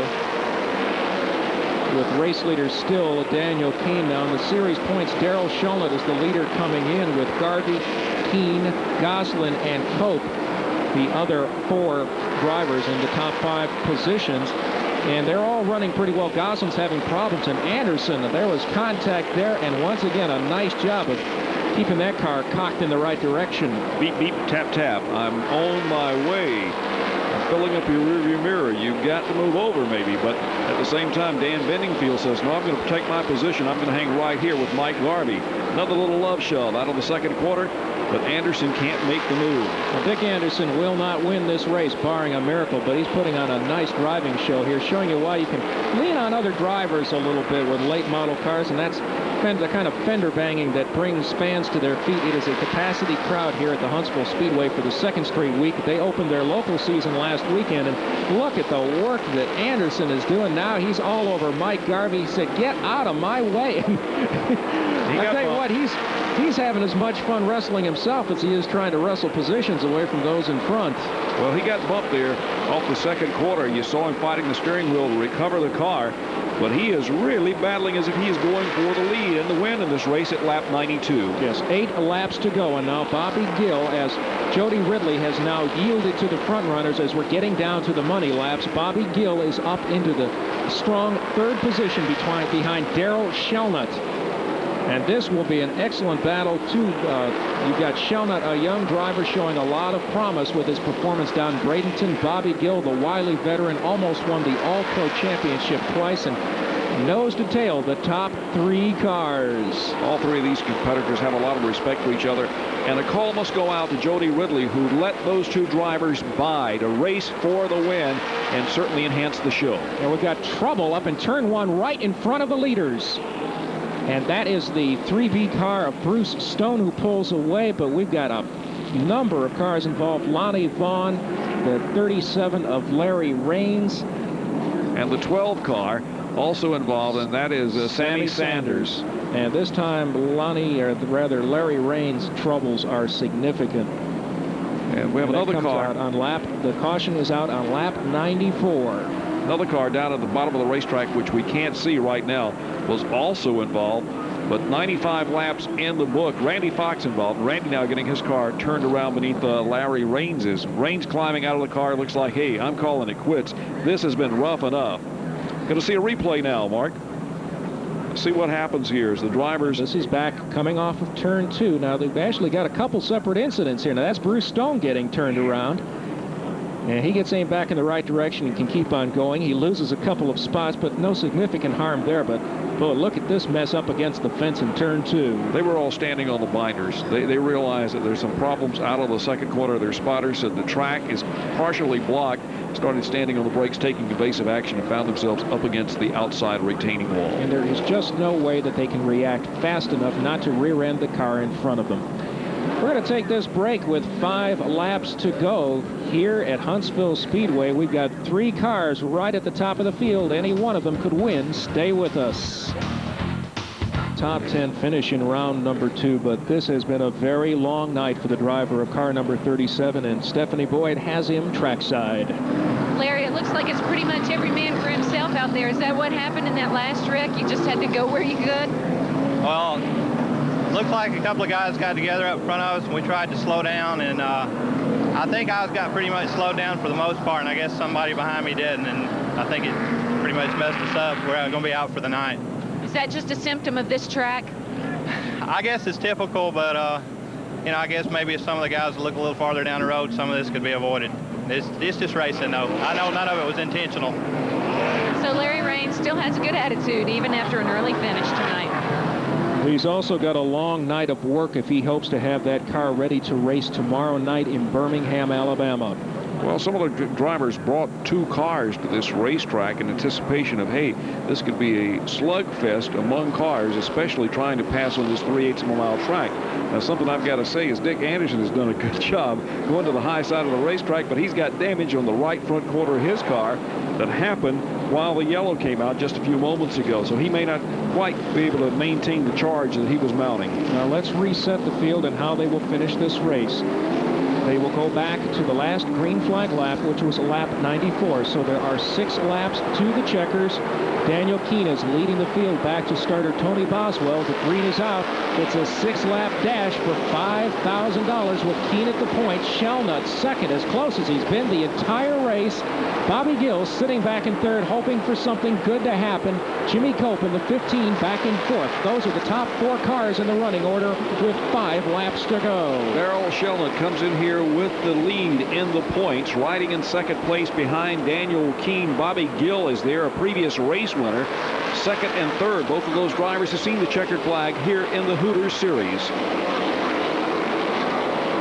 with race leaders still Daniel Keene. Now in the series points, Darrell Shelnut is the leader coming in with Garvey, Keene, Gosselin, and Cope, the other 4 drivers in the top 5 positions. And they're all running pretty well. Gosselin's having problems, and Anderson, there was contact there, and once again a nice job of keeping that car cocked in the right direction. Beep, beep, tap, tap. I'm on my way. filling up your rearview mirror. You've got to move over maybe, but at the same time, Dan Bendingfield says, no, I'm going to protect my position. I'm going to hang right here with Mike Garvey. Another little love shove out of the second quarter, but Anderson can't make the move. Well, Dick Anderson will not win this race, barring a miracle, but he's putting on a nice driving show here, showing you why you can lean on other drivers a little bit with late model cars, and that's the kind of fender banging that brings fans to their feet. It is a capacity crowd here at the Huntsville Speedway for the second straight week. They opened their local season last weekend, and look at the work that Anderson is doing now. He's all over Mike Garvey. He said, get out of my way. I tell you what, he's having as much fun wrestling himself as he is trying to wrestle positions away from those in front. Well, he got bumped there off the second quarter. You saw him fighting the steering wheel to recover the car, but he is really battling as if he is going for the lead and the win in this race at lap 92. Yes, 8 laps to go, and now Bobby Gill, as Jody Ridley has now yielded to the front runners as we're getting down to the money laps. Bobby Gill is up into the strong third position behind Darrell Shelnut. And this will be an excellent battle, too. You've got Shelnut, a young driver, showing a lot of promise with his performance down Bradenton. Bobby Gill, the wily veteran, almost won the All-Pro Championship twice and nose to tail the top 3 cars. All 3 of these competitors have a lot of respect for each other. And a call must go out to Jody Ridley, who let those 2 drivers by to race for the win and certainly enhance the show. And we've got trouble up in turn 1 right in front of the leaders. And that is the 3B car of Bruce Stone, who pulls away, but we've got a number of cars involved. Lonnie Vaughn, the 37 of Larry Raines. And the 12 car also involved, and that is Sammy Sanders. And this time, Larry Raines' troubles are significant. And we have another car. Out on the caution is out on lap 94. Another car down at the bottom of the racetrack, which we can't see right now, was also involved. But 95 laps in the book. Randy Fox involved. Randy now getting his car turned around beneath Larry Raines's. Raines climbing out of the car. Looks like, hey, I'm calling it quits. This has been rough enough. Going to see a replay now, Mark. See what happens here as the drivers. This is back coming off of turn 2. Now, they've actually got a couple separate incidents here. Now, that's Bruce Stone getting turned around. And he gets aimed back in the right direction and can keep on going. He loses a couple of spots, but no significant harm there. But, boy, look at this mess up against the fence in turn 2. They were all standing on the binders. They realized that there's some problems out of the second quarter. Their spotters said the track is partially blocked. Started standing on the brakes, taking evasive action, and found themselves up against the outside retaining wall. And there is just no way that they can react fast enough not to rear-end the car in front of them. We're going to take this break with 5 laps to go here at Huntsville Speedway. We've got 3 cars right at the top of the field. Any one of them could win. Stay with us. Top 10 finish in round number 2, but this has been a very long night for the driver of car number 37, and Stephanie Boyd has him trackside. Larry, it looks like it's pretty much every man for himself out there. Is that what happened in that last wreck? You just had to go where you could? Well, looked like a couple of guys got together up in front of us, and we tried to slow down, and I think I got pretty much slowed down for the most part, and I guess somebody behind me didn't, and I think it pretty much messed us up. We're going to be out for the night. Is that just a symptom of this track? I guess it's typical, but I guess maybe if some of the guys look a little farther down the road, some of this could be avoided. It's just racing, though. I know none of it was intentional. So Larry Raines still has a good attitude, even after an early finish tonight. He's also got a long night of work if he hopes to have that car ready to race tomorrow night in Birmingham, Alabama. Well, some of the drivers brought 2 cars to this racetrack in anticipation of, hey, this could be a slugfest among cars, especially trying to pass on this 3/8 mile track. Now, something I've got to say is Dick Anderson has done a good job going to the high side of the racetrack, but he's got damage on the right front quarter of his car that happened while the yellow came out just a few moments ago. So he may not quite be able to maintain the charge that he was mounting. Now let's reset the field and how they will finish this race. They will go back to the last green flag lap, which was lap 94. So there are 6 laps to the checkers. Daniel Keene is leading the field back to starter Tony Boswell. The green is out. It's a 6-lap dash for $5,000 with Keene at the point. Shelnut second, as close as he's been the entire race. Bobby Gill sitting back in third, hoping for something good to happen. Jimmy Cope in the 15 back in fourth. Those are the top 4 cars in the running order with 5 laps to go. Darrell Shelnut comes in here with the lead in the points, riding in second place behind Daniel Keene. Bobby Gill is there, a previous race winner. Second and third, both of those drivers have seen the checkered flag here in the Hooters Series.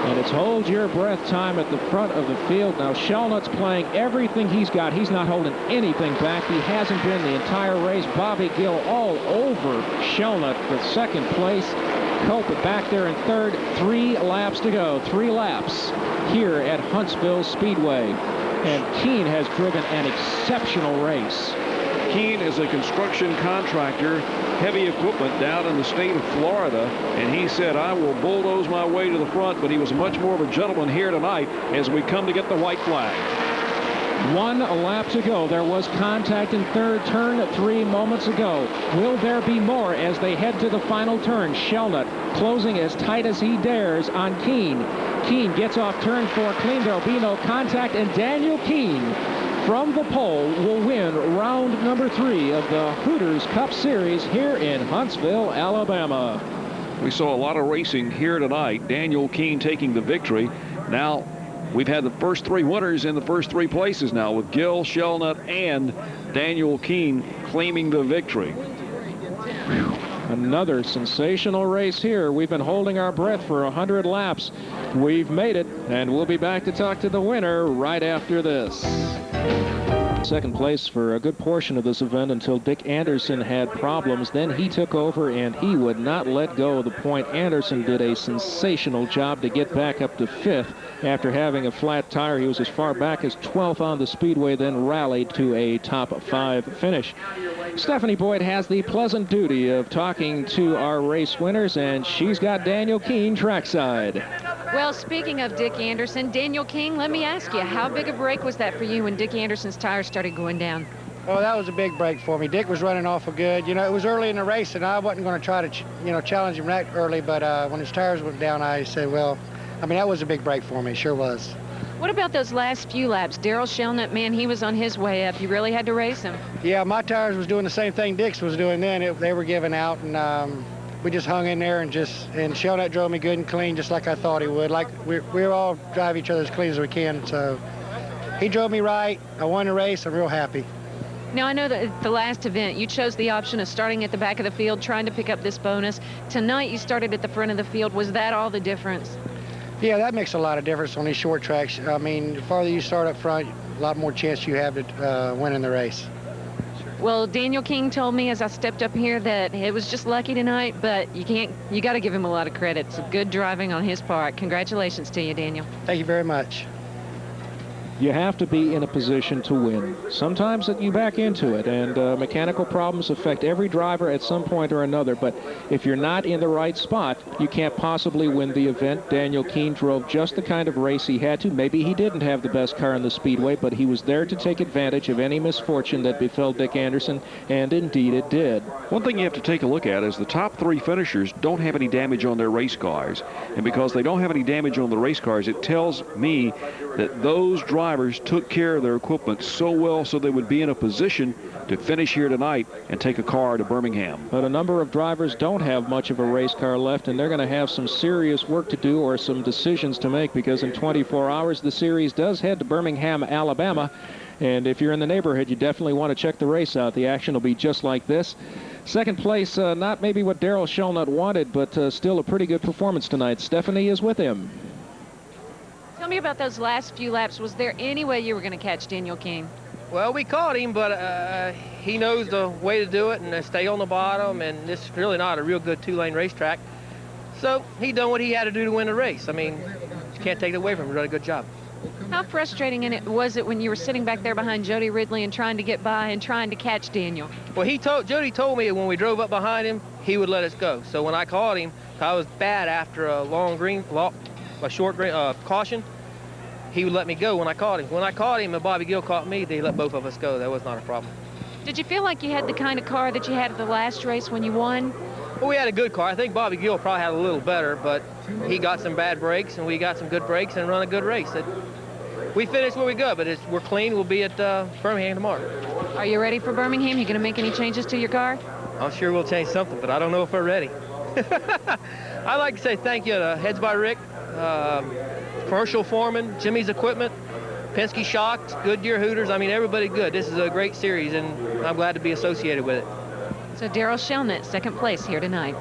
And it's hold your breath time at the front of the field. Now Shelnut's playing everything he's got. He's not holding anything back. He hasn't been the entire race. Bobby Gill all over Shelnut for second place. Cope back there in third. 3 laps to go. 3 laps here at Huntsville Speedway. And Keene has driven an exceptional race. Keene is a construction contractor, heavy equipment down in the state of Florida, and he said, I will bulldoze my way to the front, but he was much more of a gentleman here tonight as we come to get the white flag. 1 lap to go. There was contact in third, turn 3 moments ago. Will there be more as they head to the final turn? Shelnut closing as tight as he dares on Keene. Keene gets off turn 4 clean. There'll be no contact, and Daniel Keene from the pole will win round number 3 of the Hooters Cup Series here in Huntsville, Alabama. We saw a lot of racing here tonight. Daniel Keene taking the victory. Now, we've had the first 3 winners in the first 3 places now, with Gill, Shelnut, and Daniel Keene claiming the victory. Another sensational race here. We've been holding our breath for 100 laps. We've made it, and we'll be back to talk to the winner right after this. Second place for a good portion of this event until Dick Anderson had problems. Then he took over, and he would not let go of the point. Anderson did a sensational job to get back up to 5th after having a flat tire. He was as far back as 12th on the speedway, then rallied to a top 5 finish. Stephanie Boyd has the pleasant duty of talking to our race winners, and she's got Daniel Keene trackside. Well, speaking of Dick Anderson, Daniel Keene, let me ask you, how big a break was that for you when Dick Anderson's tires started going down? Oh, that was a big break for me. Dick was running awful good. You know, it was early in the race, and I wasn't going to try to, challenge him that early, but when his tires went down, I said, well, I mean, that was a big break for me, sure was. What about those last few laps? Darrell Shelnut, man, he was on his way up. You really had to race him. Yeah, my tires was doing the same thing Dick's was doing then. They were giving out, and we just hung in there, and Shelnut drove me good and clean, just like I thought he would. Like we all drive each other as clean as we can. So he drove me right. I won the race. I'm real happy. Now, I know that at the last event, you chose the option of starting at the back of the field, trying to pick up this bonus. Tonight, you started at the front of the field. Was that all the difference? Yeah, that makes a lot of difference on these short tracks. I mean, the farther you start up front, a lot more chance you have to win in the race. Well, Daniel Keene told me as I stepped up here that it was just lucky tonight, but you got to give him a lot of credit. It's good driving on his part. Congratulations to you, Daniel. Thank you very much. You have to be in a position to win. Sometimes you back into it, and mechanical problems affect every driver at some point or another, but if you're not in the right spot, you can't possibly win the event. Daniel Keene drove just the kind of race he had to. Maybe he didn't have the best car in the speedway, but he was there to take advantage of any misfortune that befell Dick Anderson, and indeed it did. One thing you have to take a look at is the top 3 finishers don't have any damage on their race cars, and because they don't have any damage on the race cars, it tells me that those drivers took care of their equipment so well so they would be in a position to finish here tonight and take a car to Birmingham. But a number of drivers don't have much of a race car left, and they're going to have some serious work to do or some decisions to make, because in 24 hours the series does head to Birmingham, Alabama. And if you're in the neighborhood, you definitely want to check the race out. The action will be just like this. Second place, not maybe what Darrell Shelnut wanted, but still a pretty good performance tonight. Stephanie is with him. Tell me about those last few laps. Was there any way you were going to catch Daniel Keene? Well, we caught him, but he knows the way to do it and stay on the bottom, and this is really not a real good 2-lane racetrack. So he done what he had to do to win the race. I mean, you can't take it away from him. He did a good job. How frustrating was it when you were sitting back there behind Jody Ridley and trying to get by and trying to catch Daniel? Well, Jody told me when we drove up behind him, he would let us go. So when I caught him, I was bad after a short green caution. He would let me go when I caught him. When I caught him and Bobby Gill caught me, they let both of us go. That was not a problem. Did you feel like you had the kind of car that you had at the last race when you won? Well, we had a good car. I think Bobby Gill probably had a little better, but he got some bad brakes, and we got some good brakes and run a good race. We finished where we go, but we're clean. We'll be at Birmingham tomorrow. Are you ready for Birmingham? You going to make any changes to your car? I'm sure we'll change something, but I don't know if we're ready. I'd like to say thank you to Heads by Rick, Commercial Foreman, Jimmy's Equipment, Penske Shocks, Goodyear Hooters. I mean, everybody good. This is a great series, and I'm glad to be associated with it. So Darrell Shelnut, second place here tonight.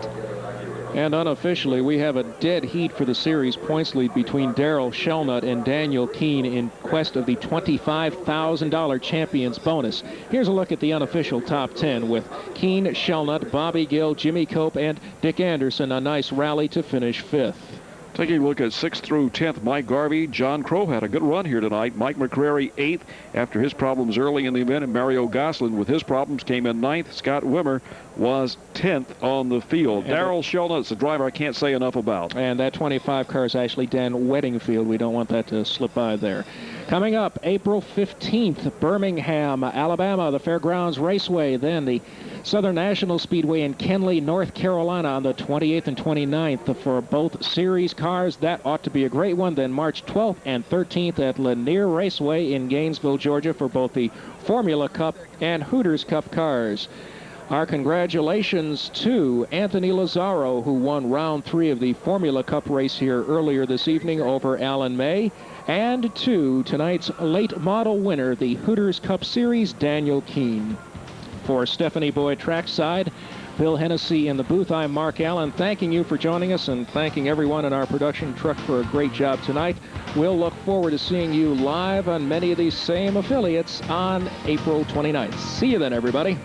And unofficially, we have a dead heat for the series points lead between Darrell Shelnut and Daniel Keene in quest of the $25,000 champions bonus. Here's a look at the unofficial top 10 with Keene, Shelnut, Bobby Gill, Jimmy Cope, and Dick Anderson. A nice rally to finish 5th. Taking a look at 6th through 10th, Mike Garvey. John Crow had a good run here tonight. Mike McCrary 8th after his problems early in the event, and Mario Gosselin with his problems came in 9th. Scott Wimmer was 10th on the field. Darrell Shelnut's a driver I can't say enough about. And that 25 car is actually Dan Weddingfield. We don't want that to slip by there. Coming up, April 15th, Birmingham, Alabama, the Fairgrounds Raceway. Then the Southern National Speedway in Kenly, North Carolina on the 28th and 29th for both series cars. That ought to be a great one. Then March 12th and 13th at Lanier Raceway in Gainesville, Georgia for both the Formula Cup and Hooters Cup cars. Our congratulations to Anthony Lazzaro, who won round 3 of the Formula Cup race here earlier this evening over Alan May, and to tonight's late model winner, the Hooters Cup Series, Daniel Keene. For Stephanie Boyd trackside, Bill Hennessy in the booth, I'm Mark Allen, thanking you for joining us and thanking everyone in our production truck for a great job tonight. We'll look forward to seeing you live on many of these same affiliates on April 29th. See you then, everybody.